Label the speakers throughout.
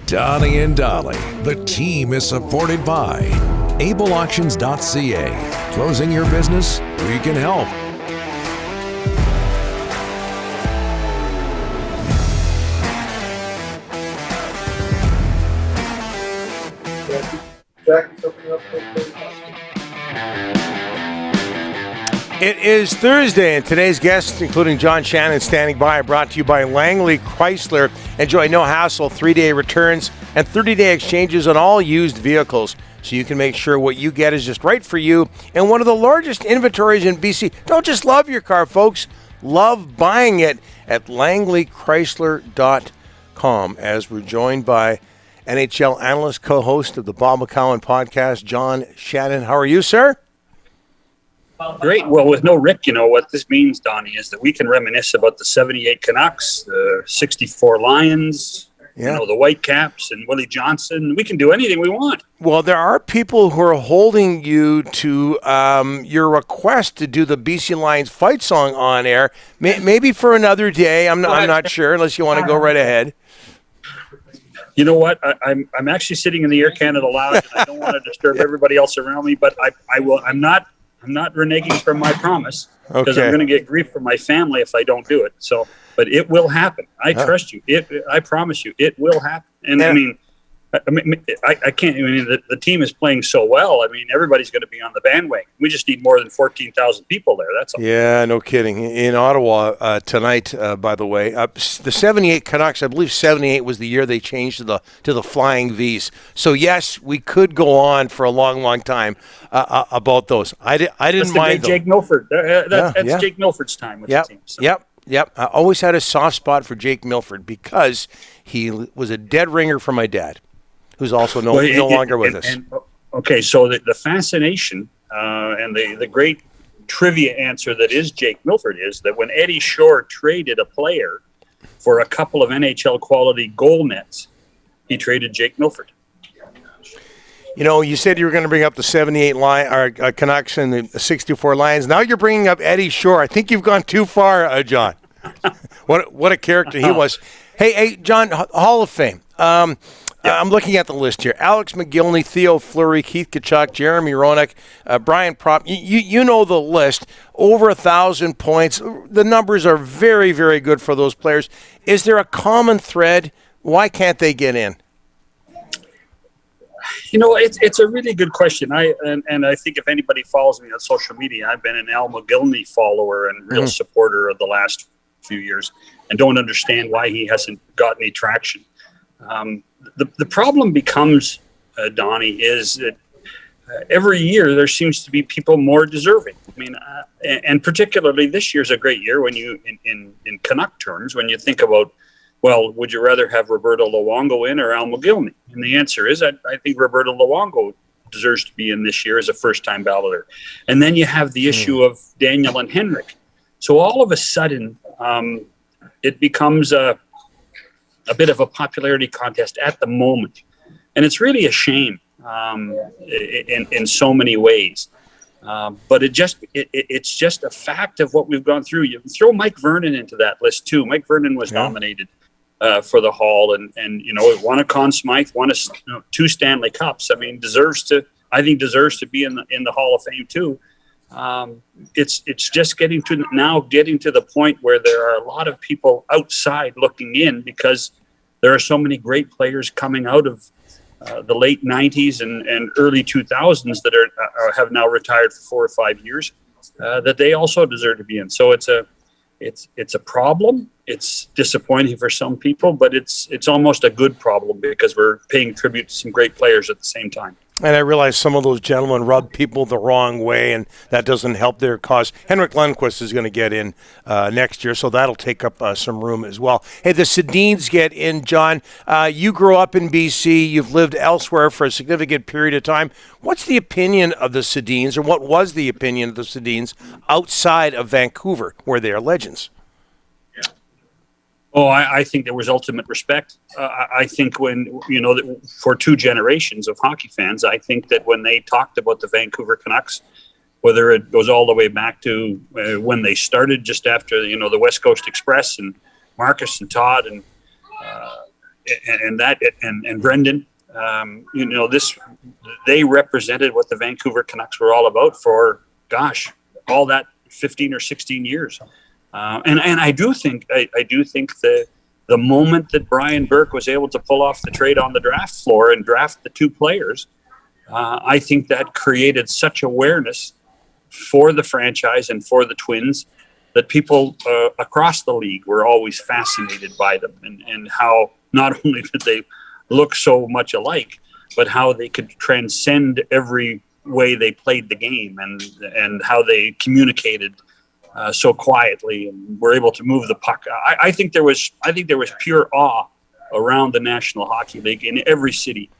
Speaker 1: Donnie and Dolly. The team is supported by ableauctions.ca. Closing your business? We can help.
Speaker 2: It is Thursday, and today's guests, including John Shannon, standing by, are brought to you by Langley Chrysler. Enjoy no hassle, 3-day returns, and 30-day exchanges on all used vehicles, so you can make sure what you get is just right for you. And one of the largest inventories in BC. Don't just love your car, folks. Love buying it at langleychrysler.com, as we're joined by NHL Analyst, co-host of the Bob McCown podcast, John Shannon. How are you, sir?
Speaker 3: Great. Well, with no Rick, what this means, Donnie, is that we can reminisce about the 78 Canucks, the 64 Lions, the Whitecaps, and Willie Johnson. We can do anything we want.
Speaker 2: Well, there are people who are holding you to your request to do the BC Lions fight song on air. Maybe for another day. I'm not sure, unless you want to go right ahead.
Speaker 3: You know what? I'm actually sitting in the Air Canada Lounge, and I don't want to disturb everybody else around me, but I will. I'm not reneging from my promise, because I'm going to get grief from my family if I don't do it. So, but it will happen. I trust you. I promise you, it will happen. And I can't. The team is playing so well. Everybody's going to be on the bandwagon. We just need more than 14,000 people there. That's all.
Speaker 2: Yeah, no kidding. In Ottawa tonight, by the way, the 78 Canucks. I believe 78 was the year they changed to the Flying V's. So yes, we could go on for a long, long time about those. I didn't mind them.
Speaker 3: Jake Milford. That's Jake Milford's time with the team. So.
Speaker 2: Yep. I always had a soft spot for Jake Milford because he was a dead ringer for my dad, who's also no longer with us.
Speaker 3: Okay, so the fascination and the great trivia answer that is Jake Milford is that when Eddie Shore traded a player for a couple of NHL quality goal nets, he traded Jake Milford.
Speaker 2: You said you were going to bring up the 78 Canucks and the 64 Lions. Now you're bringing up Eddie Shore. I think you've gone too far, John. What a character he was. Hey, John, Hall of Fame. I'm looking at the list here. Alex McGillney, Theo Fleury, Keith Tkachuk, Jeremy Roenick, Brian Propp. You know the list. Over 1,000 points. The numbers are very, very good for those players. Is there a common thread? Why can't they get in?
Speaker 3: It's a really good question. I think if anybody follows me on social media, I've been an Al McGillney follower and real supporter of the last few years, and don't understand why he hasn't got any traction. The problem becomes, Donnie, is that every year there seems to be people more deserving. And particularly this year's a great year when you, in Canuck terms, when you think about, well, would you rather have Roberto Luongo in or Al McGillney? And the answer is I think Roberto Luongo deserves to be in this year as a first-time balloter. And then you have the issue of Daniel and Henrik. So all of a sudden, it becomes a bit of a popularity contest at the moment. And it's really a shame in so many ways. But it's just a fact of what we've gone through. You throw Mike Vernon into that list too. Mike Vernon was nominated for the Hall and won a Conn Smythe, won two Stanley Cups. Deserves to be in the Hall of Fame too. It's just getting to the point where there are a lot of people outside looking in because there are so many great players coming out of the late 90s and early 2000s that have now retired for 4 or 5 years that they also deserve to be in. So it's a problem. It's disappointing for some people, but it's almost a good problem because we're paying tribute to some great players at the same time.
Speaker 2: And I realize some of those gentlemen rub people the wrong way, and that doesn't help their cause. Henrik Lundqvist is going to get in next year, so that'll take up some room as well. Hey, the Sedins get in, John. You grew up in BC. You've lived elsewhere for a significant period of time. What's the opinion of the Sedins, or what was the opinion of the Sedins outside of Vancouver, where they are legends?
Speaker 3: Oh, I think there was ultimate respect. I think when, for 2 generations of hockey fans, I think that when they talked about the Vancouver Canucks, whether it goes all the way back to when they started just after, the West Coast Express and Marcus and Todd and, and Brendan, they represented what the Vancouver Canucks were all about for, all that 15 or 16 years. And I do think the moment that Brian Burke was able to pull off the trade on the draft floor and draft the two players, I think that created such awareness for the franchise and for the Twins that people across the league were always fascinated by them, and how not only did they look so much alike, but how they could transcend every way they played the game, and how they communicated so quietly and were able to move the puck. I think there was pure awe around the National Hockey League in every city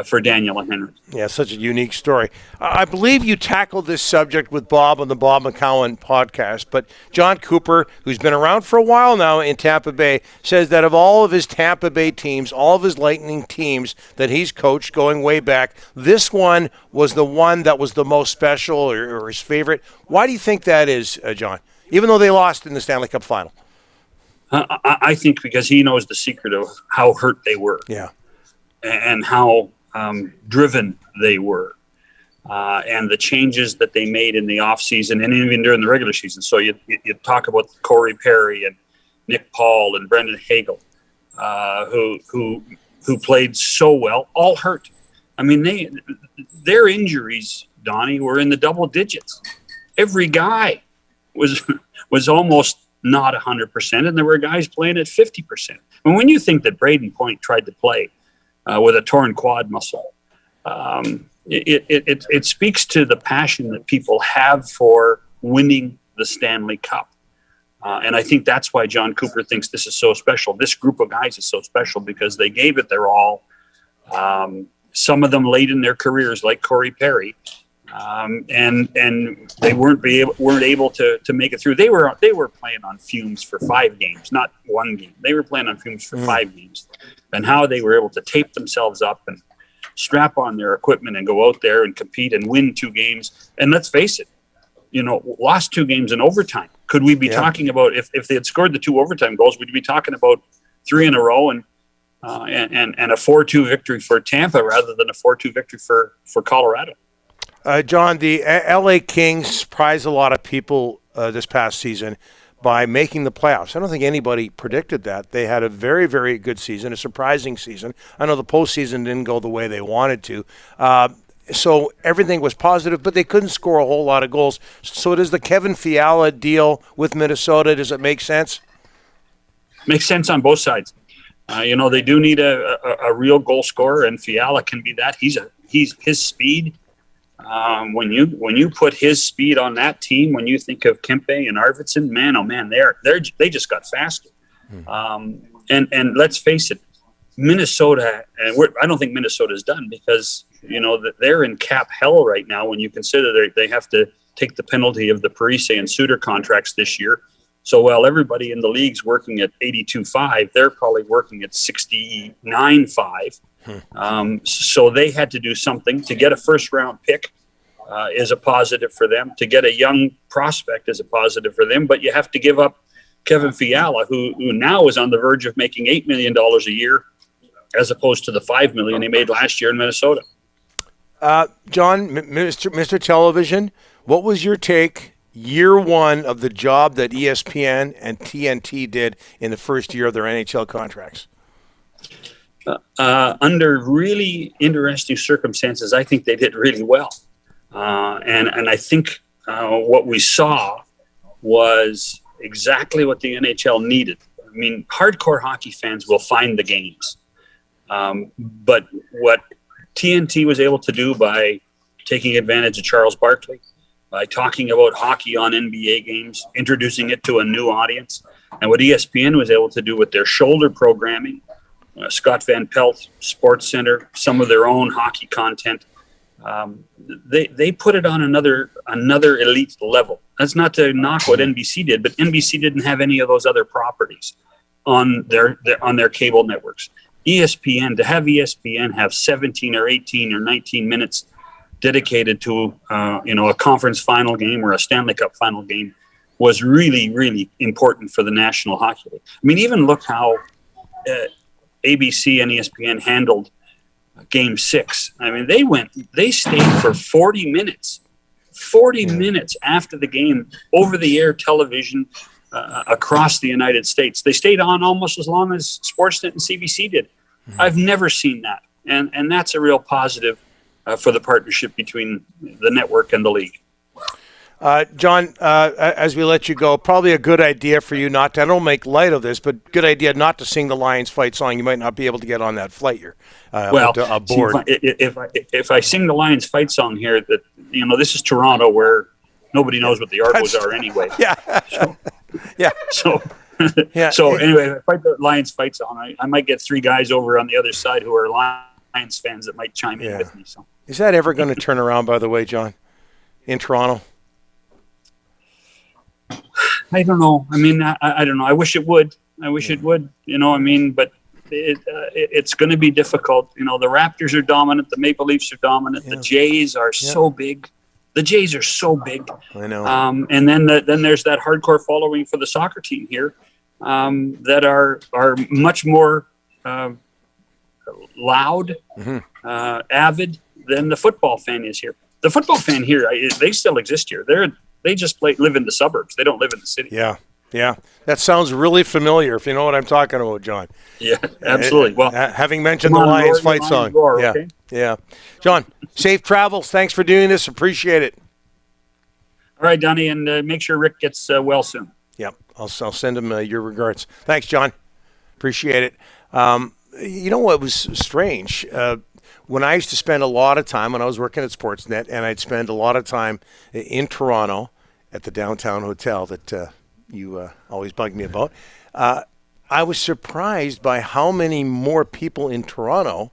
Speaker 3: for Daniel and Henry.
Speaker 2: Yeah, such a unique story. I believe you tackled this subject with Bob on the Bob McCowan podcast, but John Cooper, who's been around for a while now in Tampa Bay, says that of all of his Tampa Bay teams, all of his Lightning teams that he's coached going way back, this one was the one that was the most special or his favorite. Why do you think that is, John, even though they lost in the Stanley Cup final?
Speaker 3: I think because he knows the secret of how hurt they were.
Speaker 2: Yeah.
Speaker 3: And how driven they were, and the changes that they made in the offseason and even during the regular season. So you talk about Corey Perry and Nick Paul and Brendan Hagel, who played so well, all hurt. I mean, their injuries, Donnie, were in the double digits. Every guy was almost not 100%, and there were guys playing at 50%. And when you think that Braden Point tried to play with a torn quad muscle, it speaks to the passion that people have for winning the Stanley Cup. And I think that's why John Cooper thinks this is so special. This group of guys is so special because they gave it their all. Some of them late in their careers, like Corey Perry, and they weren't able to make it through. They were playing on fumes for 5 games, not 1 game. They were playing on fumes for 5 games, and how they were able to tape themselves up and strap on their equipment and go out there and compete and win 2 games. And let's face it, lost 2 games in overtime. Could we be talking about if they had scored the 2 overtime goals? We'd be talking about 3 in a row and a 4-2 victory for Tampa rather than a 4-2 victory for Colorado.
Speaker 2: John, the LA Kings surprised a lot of people this past season by making the playoffs. I don't think anybody predicted that. They had a very, very good season, a surprising season. I know the postseason didn't go the way they wanted to. So everything was positive, but they couldn't score a whole lot of goals. So does the Kevin Fiala deal with Minnesota, does it make sense?
Speaker 3: Makes sense on both sides. They do need a real goal scorer, and Fiala can be that. He's his speed. When you put his speed on that team, when you think of Kempe and Arvidsson, man, oh man, they just got faster. And let's face it, Minnesota, and I don't think Minnesota's done because they're in cap hell right now. When you consider they have to take the penalty of the Parise and Suter contracts this year. So while everybody in the league's working at 82.5, they're probably working at 69.5. So they had to do something. To get a first-round pick is a positive for them. To get a young prospect is a positive for them. But you have to give up Kevin Fiala, who now is on the verge of making $8 million a year, as opposed to the $5 million he made last year in Minnesota.
Speaker 2: John, Mr. Television, what was your take year one of the job that ESPN and TNT did in the first year of their NHL contracts?
Speaker 3: Under really interesting circumstances, I think they did really well. And I think what we saw was exactly what the NHL needed. I mean, hardcore hockey fans will find the games. But what TNT was able to do by taking advantage of Charles Barkley, by talking about hockey on NBA games, introducing it to a new audience, and what ESPN was able to do with their shoulder programming, Scott Van Pelt, Sports Center, some of their own hockey content, they put it on another elite level. That's not to knock what NBC did, but NBC didn't have any of those other properties on their cable networks. ESPN, to have ESPN have 17 or 18 or 19 minutes dedicated to a conference final game or a Stanley Cup final game was really, really important for the National Hockey League. I mean, even look how ABC and ESPN handled Game 6. I mean, they stayed for 40 minutes. 40 minutes after the game, over-the-air television across the United States. They stayed on almost as long as Sportsnet and CBC did. I've never seen that. And that's a real positive for the partnership between the network and the league.
Speaker 2: John, as we let you go, probably a good idea for you not to, I don't make light of this, but good idea not to sing the Lions fight song. You might not be able to get on that flight here. Aboard.
Speaker 3: If I sing the Lions fight song here, that this is Toronto, where nobody knows what the Argos are anyway.
Speaker 2: Yeah.
Speaker 3: So,
Speaker 2: yeah.
Speaker 3: So,
Speaker 2: yeah.
Speaker 3: So anyway, if I fight the Lions fight song, I might get 3 guys over on the other side who are Lions fans that might chime in with me. So,
Speaker 2: is that ever going to turn around, by the way, John, in Toronto?
Speaker 3: I don't know. I mean, I don't know. I wish it would. But it's going to be difficult. The Raptors are dominant. The Maple Leafs are dominant. Yeah. The Jays are so big. The Jays are so big.
Speaker 2: I know.
Speaker 3: And then there's that hardcore following for the soccer team here that are much more loud, avid than the football fan is here. The football fan here, they still exist here. They just live in the suburbs. They don't live in the city.
Speaker 2: Yeah. That sounds really familiar, if you know what I'm talking about, John.
Speaker 3: Yeah, absolutely. Well,
Speaker 2: having mentioned the Lions fight song.
Speaker 3: Okay?
Speaker 2: Yeah. John, safe travels. Thanks for doing this. Appreciate it.
Speaker 3: All right, Donnie, and make sure Rick gets well soon.
Speaker 2: Yeah, I'll send him your regards. Thanks, John. Appreciate it. You know what was strange? When I used to spend a lot of time when I was working at Sportsnet, and I'd spend a lot of time in Toronto at the downtown hotel that you always bug me about, I was surprised by how many more people in Toronto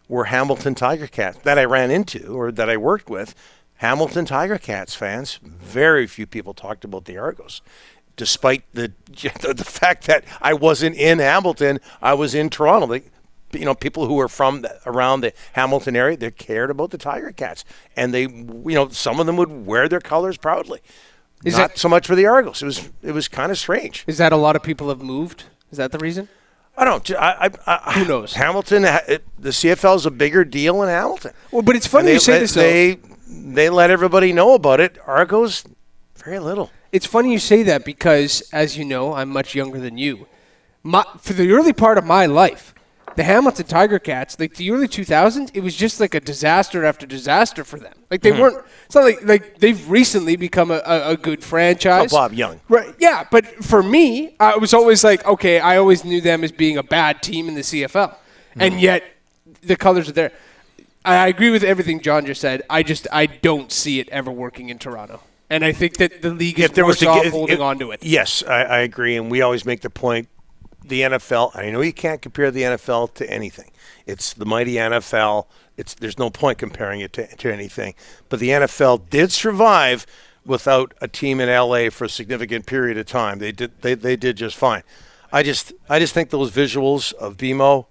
Speaker 2: were Hamilton Tiger Cats that I ran into or that I worked with. Hamilton Tiger Cats fans. Very few people talked about the Argos, despite the fact that I wasn't in Hamilton. I was in Toronto. People who were from around the Hamilton area, they cared about the Tiger Cats, and they, some of them would wear their colors proudly. Not so much for the Argos. It was kind of strange.
Speaker 4: Is that a lot of people have moved? Is that the reason?
Speaker 2: I don't.
Speaker 4: Who knows?
Speaker 2: Hamilton, the CFL is a bigger deal in Hamilton.
Speaker 4: Well, but it's funny you say this.
Speaker 2: They let everybody know about it. Argos, very little.
Speaker 4: It's funny you say that because, as you know, I'm much younger than you. For the early part of my life, the Hamilton Tiger Cats, like the early 2000s, it was just like a disaster after disaster for them. Like they weren't. It's not like they've recently become a good franchise.
Speaker 2: Oh, Bob Young.
Speaker 4: Right? Yeah, but for me, I was always like, okay, I always knew them as being a bad team in the CFL, and yet the colors are there. I agree with everything John just said. I don't see it ever working in Toronto, and I think that the league is worse off holding on to it.
Speaker 2: Yes, I agree, and we always make the point. The NFL, I know you can't compare the NFL to anything. It's the mighty NFL. There's no point comparing it to anything. But the NFL did survive without a team in LA for a significant period of time. They did just fine. I just think those visuals of BMO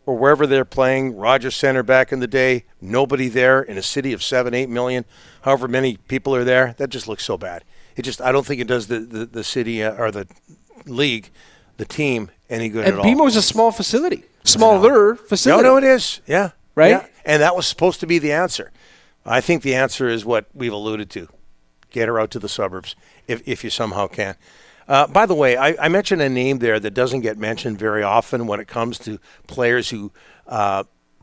Speaker 2: or wherever they're playing, Rogers Center back in the day, nobody there in a city of 7-8 million, however many people are there, that just looks so bad. I don't think it does the city or the league, the team, any good at all.
Speaker 4: And BMO's a small facility. Smaller facility.
Speaker 2: No, it is. Yeah.
Speaker 4: Right?
Speaker 2: Yeah. And that was supposed to be the answer. I think the answer is what we've alluded to. Get her out to the suburbs if you somehow can. By the way, I mentioned a name there that doesn't get mentioned very often when it comes to players who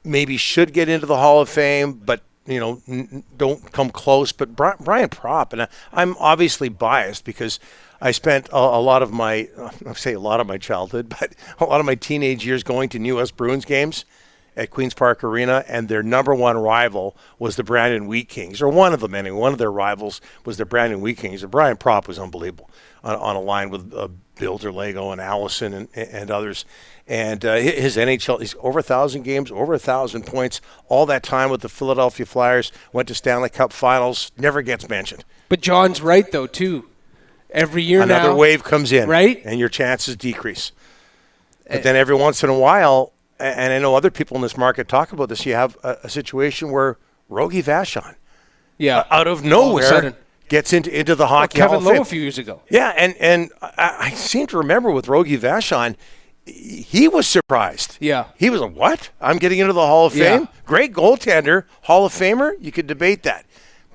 Speaker 2: maybe should get into the Hall of Fame, but don't come close. But Brian Propp, and I'm obviously biased because I spent a lot of my, I'll say a lot of my childhood, but a lot of my teenage years going to U.S. Bruins games at Queen's Park Arena, and their number one rival was the Brandon Wheat Kings, or one of them anyway. One of their rivals was the Brandon Wheat Kings. And Brian Propp was unbelievable on a line with Bill Derlego and Allison and others. And his NHL, he's over 1,000 games, over 1,000 points, all that time with the Philadelphia Flyers, went to Stanley Cup Finals, never gets mentioned.
Speaker 4: But John's right, though, too. Every year
Speaker 2: another wave comes in,
Speaker 4: right?
Speaker 2: And your chances decrease. But then every once in a while, and I know other people in this market talk about this, you have a situation where Rogie Vachon, out of nowhere, gets into the Hockey Hall of Fame.
Speaker 4: Kevin Lowe a few years ago.
Speaker 2: Yeah, and I seem to remember with Rogie Vachon, he was surprised.
Speaker 4: Yeah.
Speaker 2: He was like, what? I'm getting into the Hall of
Speaker 4: Yeah.
Speaker 2: Fame? Great goaltender, Hall of Famer? You could debate that.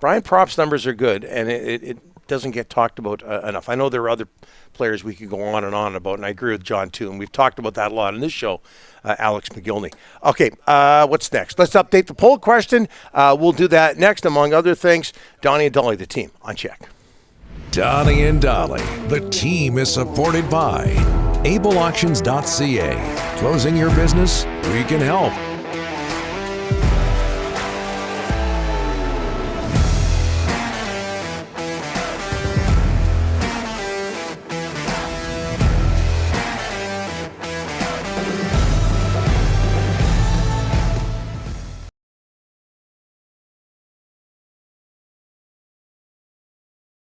Speaker 2: Brian Propp's numbers are good, and it doesn't get talked about enough. I know there are other players we could go on and on about, and I agree with John, too, and we've talked about that a lot in this show, Alex McGillney. Okay, what's next? Let's update the poll question. We'll do that next, among other things. Donnie and Dolly, the team, on check.
Speaker 1: Donnie and Dolly, the team is supported by AbleAuctions.ca. Closing your business? We can help.